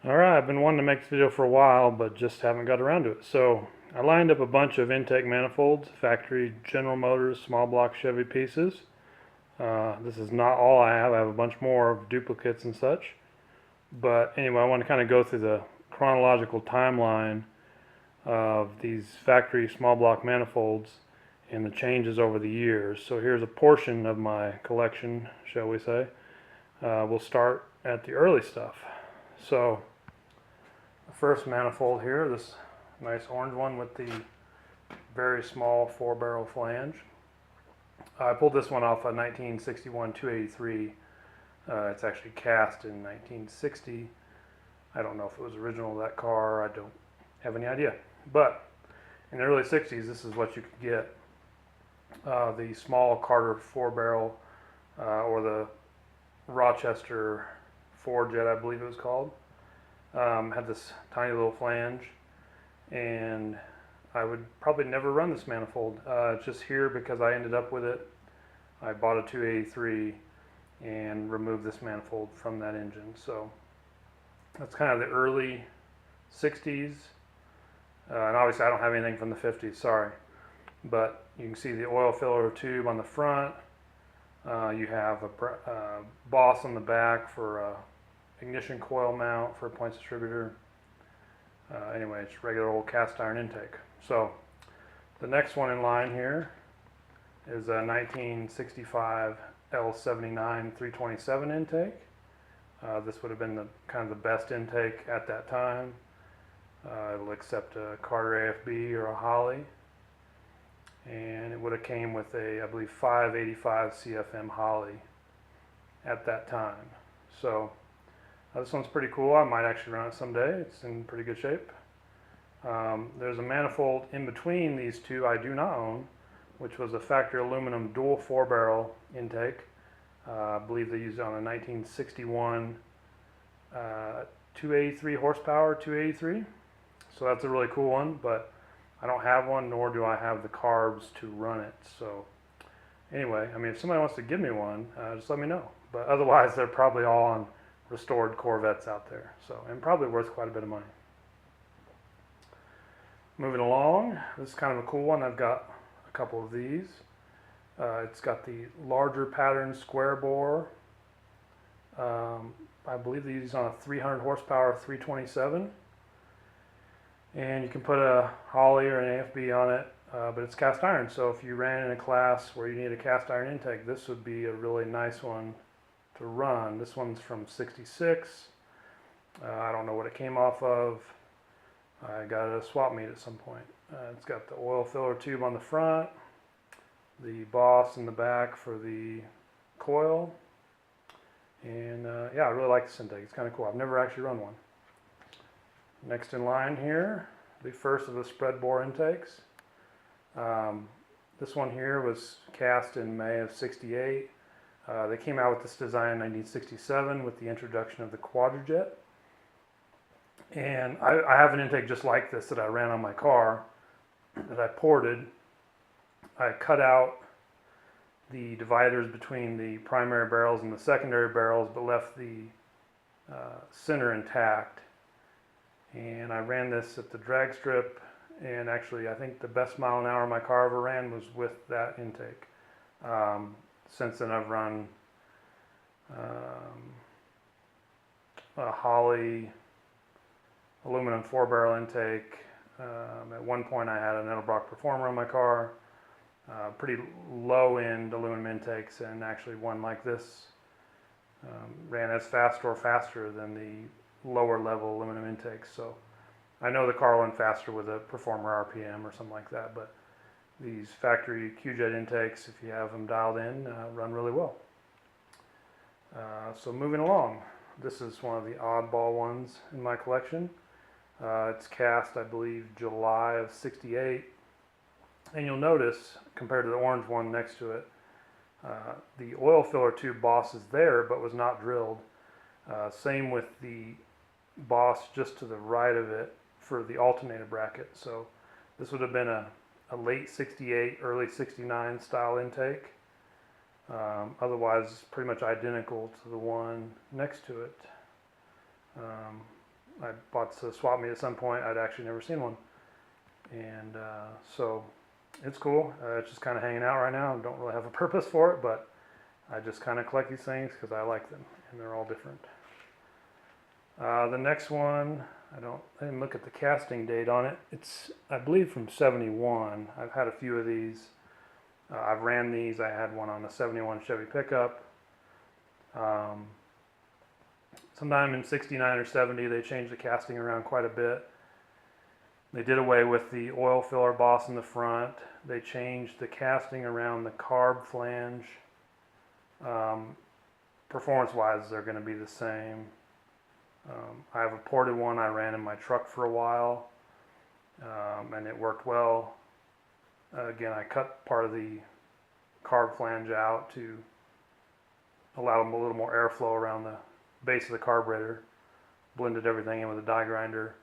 Alright, I've been wanting to make this video for a while, but just haven't got around to it. So, I lined up a bunch of intake manifolds, factory General Motors, small block Chevy pieces. This is not all I have a bunch more of duplicates and such. But anyway, I want to kind of go through the chronological timeline of these factory small block manifolds and the changes over the years. So here's a portion of my collection, shall we say. We'll start at the early stuff. So, the first manifold here, this nice orange one with the very small 4-barrel flange. I pulled this one off a 1961 283. It's actually cast in 1960. I don't know if it was original to that car. I don't have any idea. But in the early 60s, this is what you could get. The small Carter 4-barrel or the Rochester 4-jet, I believe it was called. Had this tiny little flange, and I would probably never run this manifold. It's just here because I ended up with it. I bought a 283 and removed this manifold from that engine. So that's kind of the early 60s. And obviously I don't have anything from the 50s, sorry. But you can see the oil filler tube on the front. You have a boss on the back for a ignition coil mount for a points distributor. Anyway, it's regular old cast iron intake. So the next one in line here is a 1965 L79 327 intake. This would have been the kind of the best intake at that time. It'll accept a Carter AFB or a Holly, and it would have came with a, I believe, 585 CFM Holly at that time. So this one's pretty cool. I might actually run it someday. It's in pretty good shape. There's a manifold in between these two I do not own, which was a factory aluminum dual 4-barrel intake. I believe they used it on a 1961 283 horsepower 283. So that's a really cool one, but I don't have one, nor do I have the carbs to run it. So anyway, I mean, if somebody wants to give me one, just let me know. But otherwise, they're probably all on restored Corvettes out there, so, and probably worth quite a bit of money. Moving along, this is kind of a cool one. I've got a couple of these. It's got the larger pattern square bore. I believe these on a 300 horsepower 327, and you can put a Holly or an AFB on it, but it's cast iron, so if you ran in a class where you need a cast iron intake, this would be a really nice one to run. This one's from 66. I don't know what it came off of. I got it at a swap meet at some point. It's got the oil filler tube on the front, the boss in the back for the coil, and yeah, I really like this intake. It's kind of cool. I've never actually run one. Next in line here, the first of the spread bore intakes. This one here was cast in May of 68. They came out with this design in 1967 with the introduction of the Quadrajet. And I have an intake just like this that I ran on my car that I ported. I cut out the dividers between the primary barrels and the secondary barrels, but left the center intact. And I ran this at the drag strip, and actually I think the best mile an hour my car ever ran was with that intake. Since then I've run a Holly aluminum 4-barrel intake. At one point I had an Edelbrock Performer on my car. Pretty low-end aluminum intakes, and actually one like this ran as fast or faster than the lower level aluminum intakes. So I know the car went faster with a Performer RPM or something like that, but these factory Q-Jet intakes, if you have them dialed in, run really well. So moving along, this is one of the oddball ones in my collection. It's cast, I believe, July of 68. And you'll notice, compared to the orange one next to it, the oil filler tube boss is there, but was not drilled. Same with the boss just to the right of it for the alternator bracket. So this would have been a late 68, early 69 style intake. Otherwise, pretty much identical to the one next to it. I bought the swap meet at some point. I'd actually never seen one, and so it's cool. It's just kind of hanging out right now. I don't really have a purpose for it, but I just kind of collect these things because I like them, and they're all different. The next one, I didn't look at the casting date on it. It's, I believe, from '71. I've had a few of these. I've ran these. I had one on a '71 Chevy pickup. Sometime in '69 or '70, they changed the casting around quite a bit. They did away with the oil filler boss in the front. They changed the casting around the carb flange. Performance-wise, they're going to be the same. I have a ported one I ran in my truck for a while, and it worked well. Again, I cut part of the carb flange out to allow a little more airflow around the base of the carburetor. Blended everything in with a die grinder.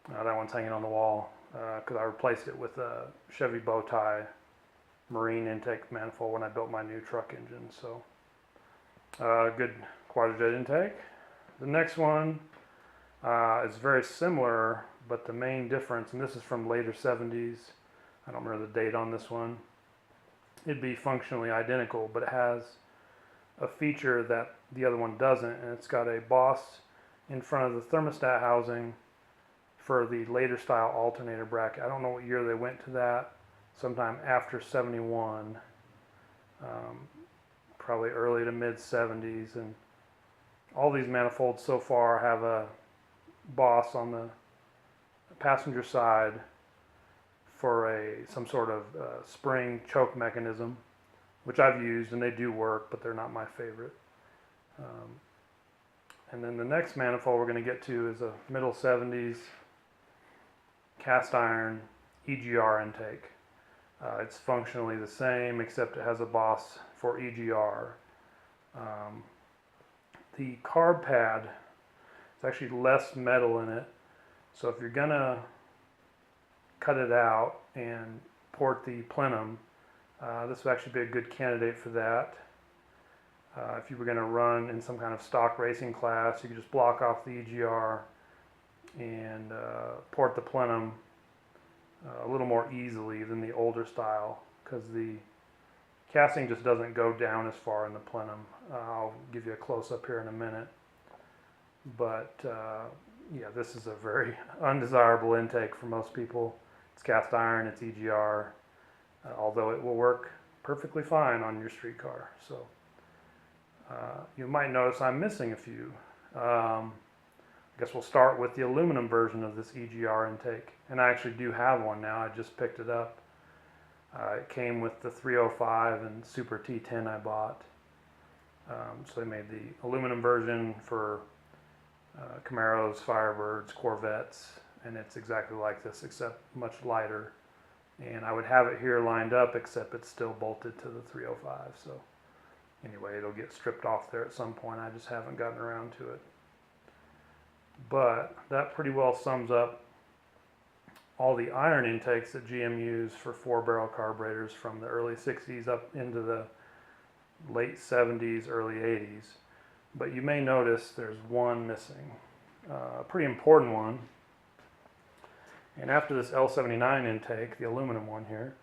That one's hanging on the wall because I replaced it with a Chevy bow tie marine intake manifold when I built my new truck engine. So good quadrijet intake. The next one is very similar, but the main difference, and this is from later '70s, I don't remember the date on this one, it'd be functionally identical, but it has a feature that the other one doesn't, and it's got a boss in front of the thermostat housing for the later style alternator bracket. I don't know what year they went to that, sometime after '71, probably early to mid '70s, and all these manifolds so far have a boss on the passenger side for some sort of spring choke mechanism, which I've used and they do work, but they're not my favorite. And then the next manifold we're going to get to is a middle '70s cast iron EGR intake. It's functionally the same, except it has a boss for EGR. The carb pad, it's actually less metal in it, so if you're gonna cut it out and port the plenum, this would actually be a good candidate for that. If you were gonna run in some kind of stock racing class, you could just block off the EGR and port the plenum a little more easily than the older style, because the casting just doesn't go down as far in the plenum. I'll give you a close-up here in a minute. But yeah, this is a very undesirable intake for most people. It's cast iron, it's EGR, although it will work perfectly fine on your street car. So you might notice I'm missing a few. I guess we'll start with the aluminum version of this EGR intake. And I actually do have one now, I just picked it up. It came with the 305 and Super T10 I bought. So they made the aluminum version for Camaros, Firebirds, Corvettes, and it's exactly like this except much lighter. And I would have it here lined up, except it's still bolted to the 305. So anyway, it'll get stripped off there at some point. I just haven't gotten around to it. But that pretty well sums up all the iron intakes that GM used for 4-barrel carburetors from the early '60s up into the late '70s, early '80s. But you may notice there's one missing, a pretty important one. And after this L79 intake, the aluminum one here,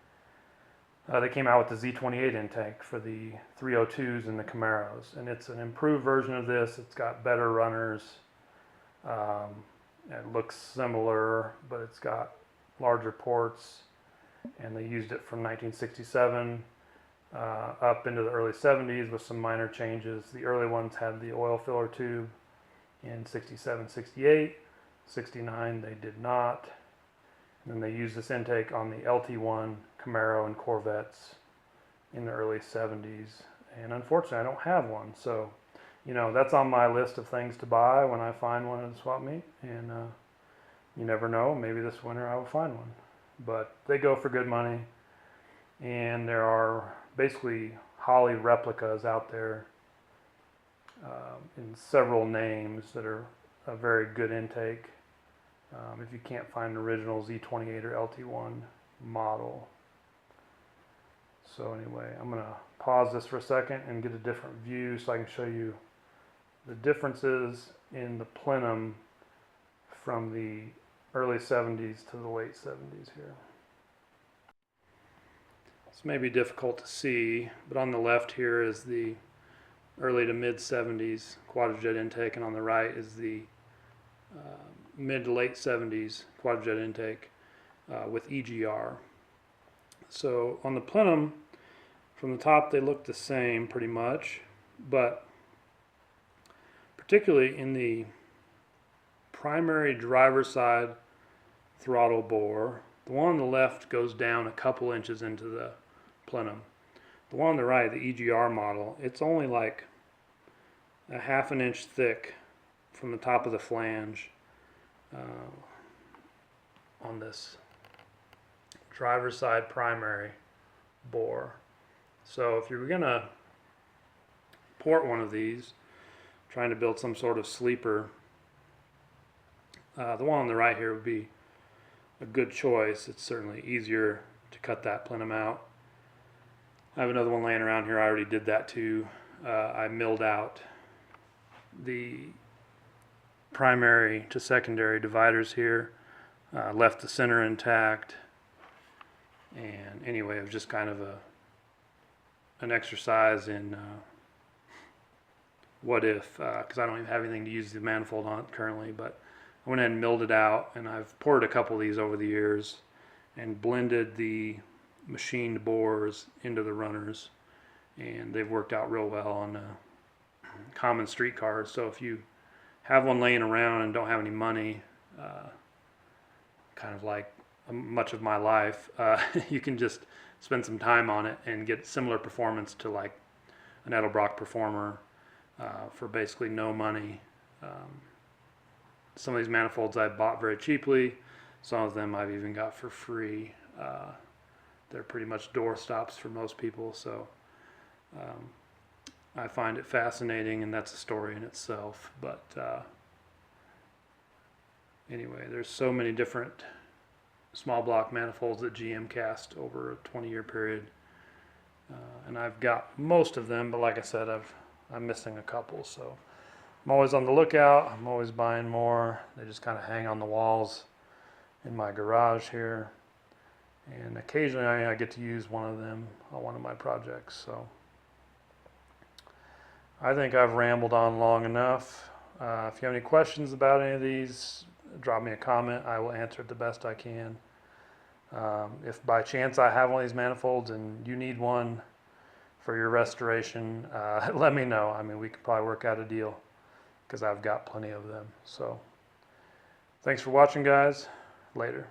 they came out with the Z28 intake for the 302s and the Camaros. And it's an improved version of this. It's got better runners. It looks similar, but it's got larger ports, and they used it from 1967 up into the early '70s with some minor changes. The early ones had the oil filler tube in '67, '68. '69 they did not. And then they used this intake on the LT1 Camaro and Corvettes in the early '70s. And unfortunately, I don't have one. So, you know, that's on my list of things to buy when I find one at a swap meet. And you never know, maybe this winter I will find one. But they go for good money. And there are basically Holley replicas out there in several names that are a very good intake. If you can't find an original Z28 or LT1 model. So anyway, I'm going to pause this for a second and get a different view so I can show you the differences in the plenum from the early 70s to the late 70s here. This may be difficult to see, but on the left here is the early to mid 70s quadrajet intake, and on the right is the mid to late 70s quadrajet intake with EGR. So on the plenum, from the top they look the same pretty much, but particularly in the primary driver side throttle bore, the one on the left goes down a couple inches into the plenum. The one on the right, the EGR model, it's only like a half an inch thick from the top of the flange on this driver side primary bore. So if you're gonna port one of these, trying to build some sort of sleeper, the one on the right here would be a good choice. It's certainly easier to cut that plenum out. I have another one laying around here. I already did that too. I milled out the primary to secondary dividers here, left the center intact, and anyway, it was just kind of an exercise in what if, because I don't even have anything to use the manifold on currently, but I went ahead and milled it out, and I've poured a couple of these over the years and blended the machined bores into the runners, and they've worked out real well on common street cars. So if you have one laying around and don't have any money, kind of like much of my life, you can just spend some time on it and get similar performance to like an Edelbrock Performer for basically no money. Some of these manifolds I bought very cheaply. Some of them I've even got for free. They're pretty much door stops for most people, so I find it fascinating, and that's a story in itself. But anyway, there's so many different small block manifolds that GM cast over a 20-year period, and I've got most of them, but like I said, I'm missing a couple, so I'm always on the lookout. I'm always buying more. They just kind of hang on the walls in my garage here, and occasionally I get to use one of them on one of my projects. So I think I've rambled on long enough. If you have any questions about any of these, drop me a comment. I will answer it the best I can. If by chance I have one of these manifolds and you need one for your restoration, let me know. I mean, we could probably work out a deal because I've got plenty of them. So thanks for watching, guys. Later.